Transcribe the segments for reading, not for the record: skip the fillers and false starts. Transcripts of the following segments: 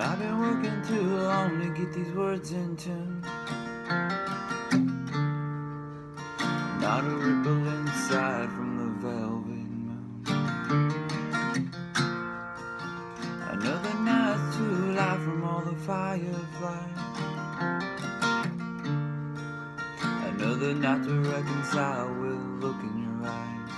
I've been working too long to get these words in tune. Not a ripple inside from the velvet moon. Another night's too light from all the fireflies. Another night to reconcile with a look in your eyes.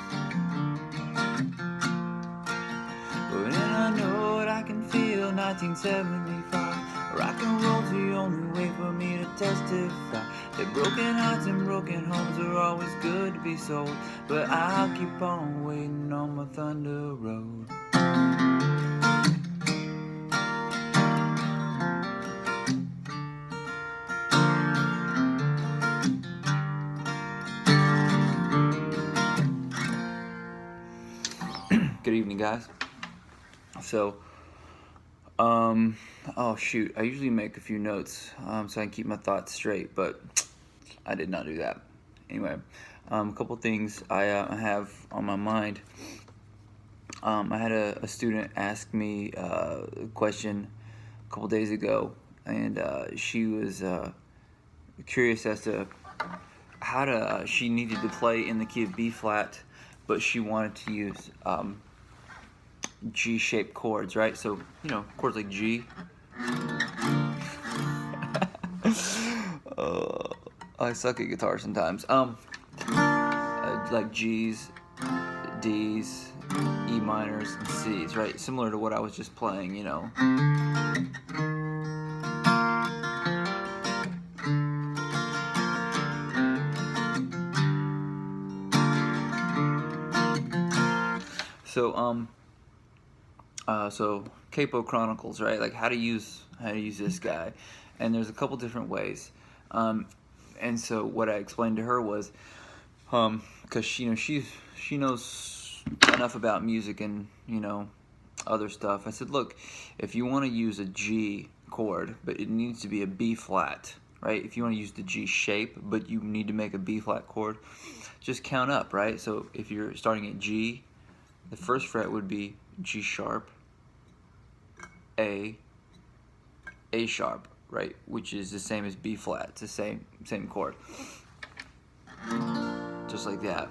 But then I know what I can feel, 1975. Rock and roll's the only way for me to testify that broken hearts and broken homes are always good to be sold. But I'll keep on waiting on my thunder road. Good evening, guys. So, oh shoot, I usually make a few notes so I can keep my thoughts straight, but I did not do that. Anyway, a couple things I have on my mind. I had a student ask me a question a couple days ago, and she was curious as to how to, she needed to play in the key of B flat, but she wanted to use G-shaped chords, right? So, you know, chords like G. I suck at guitar sometimes. Like G's, D's, E minors, and C's, right? Similar to what I was just playing, you know. So Capo Chronicles, right? Like how to use this guy, and there's a couple different ways. And so what I explained to her was, because she knows enough about music and other stuff. I said, look, if you want to use a G chord, but it needs to be a B flat, right? If you want to use the G shape, but you need to make a B flat chord, just count up, right? So if you're starting at G, the first fret would be G sharp, A sharp, right? Which is the same as B flat. It's the same chord. Just like that.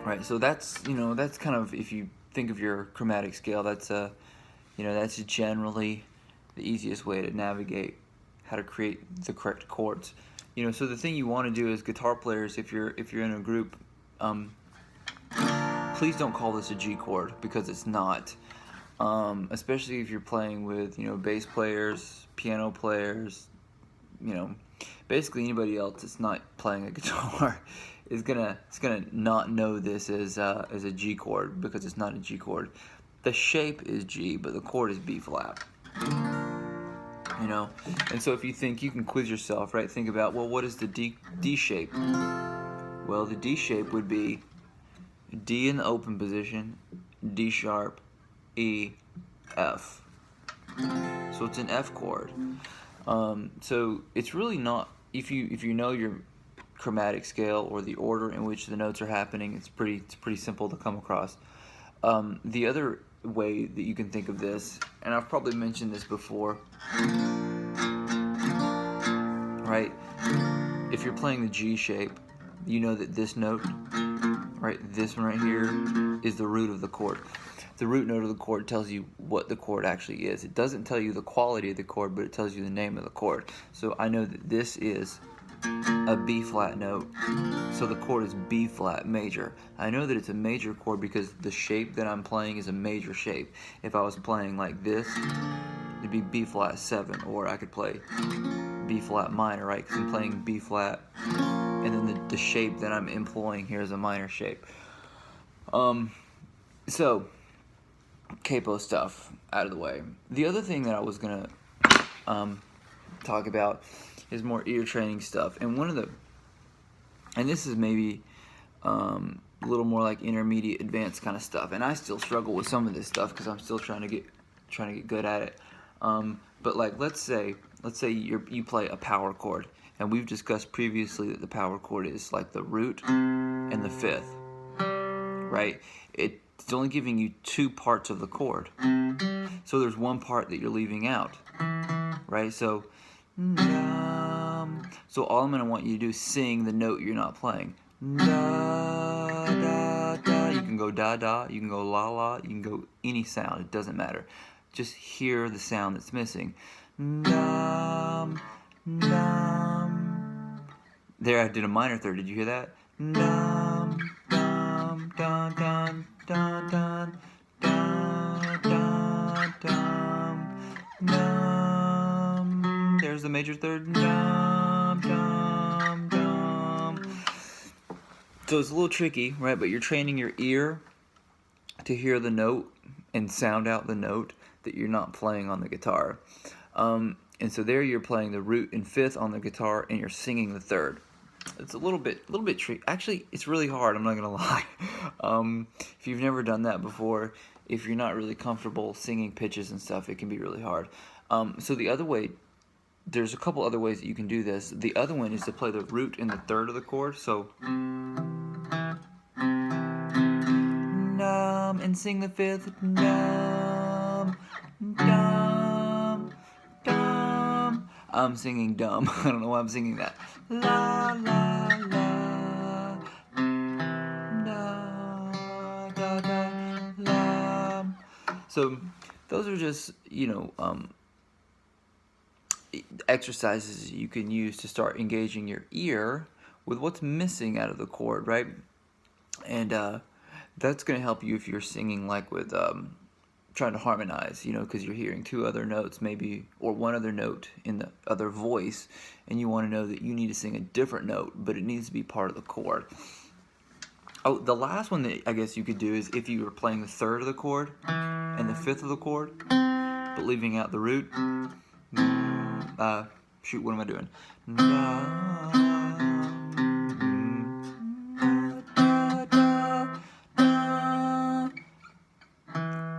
Right, so that's that's kind of, if you think of your chromatic scale, that's that's generally the easiest way to navigate how to create the correct chords. So the thing you want to do as guitar players, if you're in a group, please don't call this a G chord, because it's not. Especially if you're playing with bass players, piano players, basically anybody else that's not playing a guitar is gonna not know this as a G chord, because it's not a G chord. The shape is G, but the chord is B flat. And so if you think, you can quiz yourself, right? Think about, well, what is the D shape? Well, the D shape would be D in the open position, D sharp, E, F. So it's an F chord. So it's really not, if you know your chromatic scale or the order in which the notes are happening, it's pretty simple to come across. The other way that you can think of this, and I've probably mentioned this before, right? If you're playing the G shape, you know that this note, right, this one right here, is the root of the chord. The root note of the chord tells you what the chord actually is. It doesn't tell you the quality of the chord, but it tells you the name of the chord. So I know that this is a B flat note, so the chord is B flat major. I know that it's a major chord because the shape that I'm playing is a major shape. If I was playing like this, it'd be B flat 7, or I could play B flat minor, right? Because I'm playing B flat, and then the shape that I'm employing here is a minor shape. So capo stuff out of the way. The other thing that I was gonna talk about is more ear training stuff, and this is maybe a little more like intermediate, advanced kind of stuff. And I still struggle with some of this stuff because I'm still trying to get good at it. But like, let's say you play a power chord, and we've discussed previously that the power chord is like the root and the fifth, right? It's only giving you 2 parts of the chord. So there's one part that you're leaving out, right? So all I'm going to want you to do is sing the note you're not playing. Da, da, da. You can go da, da. You can go la, la. You can go any sound. It doesn't matter. Just hear the sound that's missing. Dum, dum. There, I did a minor third. Did you hear that? Dum, dum, dun, dun, dun, dun, dun, dun, dun, dum. There's the major third. Dum, dum, dum. So it's a little tricky, right? But you're training your ear to hear the note and sound out the note that you're not playing on the guitar. And so there you're playing the root and fifth on the guitar, and you're singing the third. It's a little bit tricky. Actually, it's really hard. I'm not gonna lie. If you've never done that before, if you're not really comfortable singing pitches and stuff, it can be really hard. So the other way, there's a couple other ways that you can do this. The other one is to play the root in the third of the chord. So, and sing the fifth. Dum, dum, dum. I'm singing dumb. I don't know why I'm singing that. La, la, la. Da, da, da, la. So those are just, exercises you can use to start engaging your ear with what's missing out of the chord, right? And that's going to help you if you're singing like with trying to harmonize, because you're hearing 2 other notes maybe, or 1 other note in the other voice, and you want to know that you need to sing a different note, but it needs to be part of the chord. Oh, the last one that I guess you could do is if you were playing the third of the chord and the fifth of the chord, but leaving out the root. Shoot, what am I doing?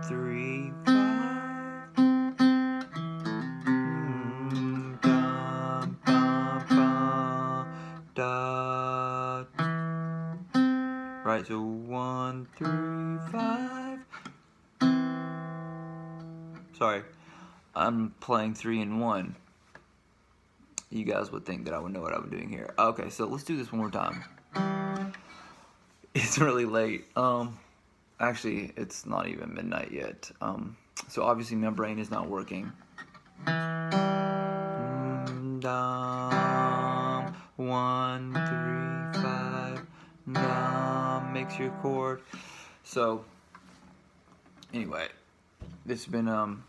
3, 5. Right, so 1, 3, 5. Sorry, I'm playing 3 and 1. You guys would think that I would know what I'm doing here. Okay, so let's do this one more time. It's really late. Actually, it's not even midnight yet. So obviously my brain is not working. Dum, 1, 3, 5. Dum, makes your chord. So anyway, it's been an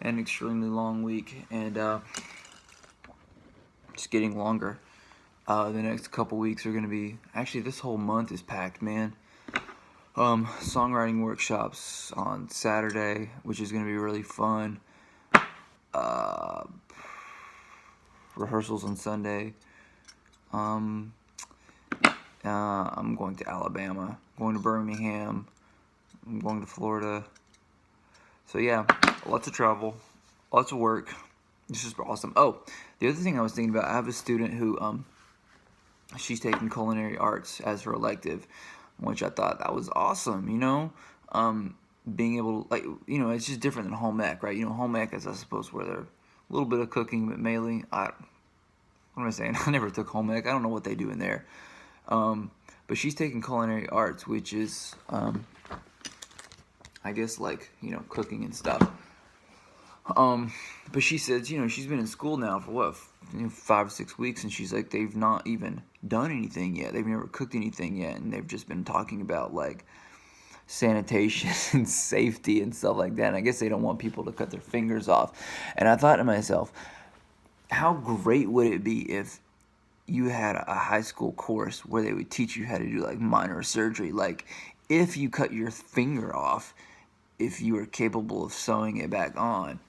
extremely long week, and it's getting longer. The next couple weeks are going to be, actually this whole month is packed, man. Songwriting workshops on Saturday, which is going to be really fun. Rehearsals on Sunday. I'm going to Alabama, going to Birmingham, I'm going to Florida. So yeah, lots of travel, lots of work. This is awesome. Oh, the other thing I was thinking about, I have a student who she's taking culinary arts as her elective, which I thought that was awesome, being able to, it's just different than home ec, right? Home ec is, I suppose, where they're a little bit of cooking, but mainly, what am I saying? I never took home ec. I don't know what they do in there. But she's taking culinary arts, which is, I guess, like, cooking and stuff. But she says, she's been in school now for what, 5 or 6 weeks, and she's like, they've not even done anything yet. They've never cooked anything yet, and they've just been talking about, like, sanitation and safety and stuff like that. And I guess they don't want people to cut their fingers off. And I thought to myself, how great would it be if you had a high school course where they would teach you how to do, like, minor surgery? Like, if you cut your finger off, if you were capable of sewing it back on,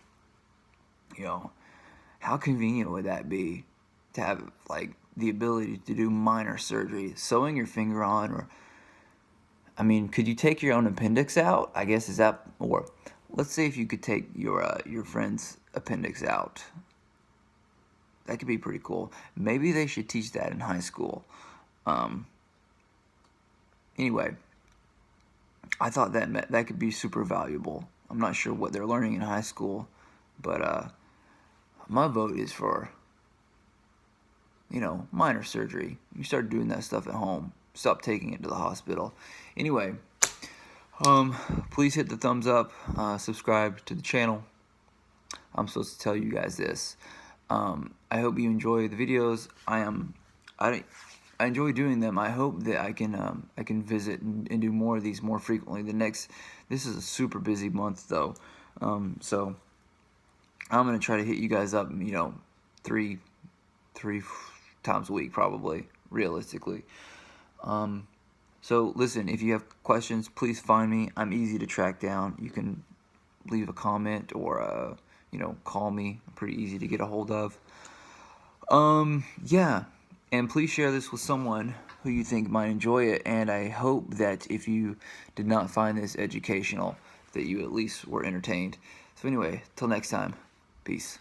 how convenient would that be to have, like, the ability to do minor surgery, sewing your finger on, or, could you take your own appendix out? I guess, is that, or let's say if you could take your friend's appendix out. That could be pretty cool. Maybe they should teach that in high school. Anyway, I thought that could be super valuable. I'm not sure what they're learning in high school, but my vote is for, you know, minor surgery. You start doing that stuff at home. Stop taking it to the hospital. Anyway, please hit the thumbs up, subscribe to the channel. I'm supposed to tell you guys this. I hope you enjoy the videos. I enjoy doing them. I hope that I can visit and do more of these more frequently. This is a super busy month though, so I'm gonna try to hit you guys up, you know, three times a week probably, realistically. So listen, if you have questions, please find me. I'm easy to track down. You can leave a comment or you know, call me. I'm pretty easy to get a hold of. Yeah, and please share this with someone who you think might enjoy it, and I hope that if you did not find this educational, that you at least were entertained. So anyway, till next time, peace.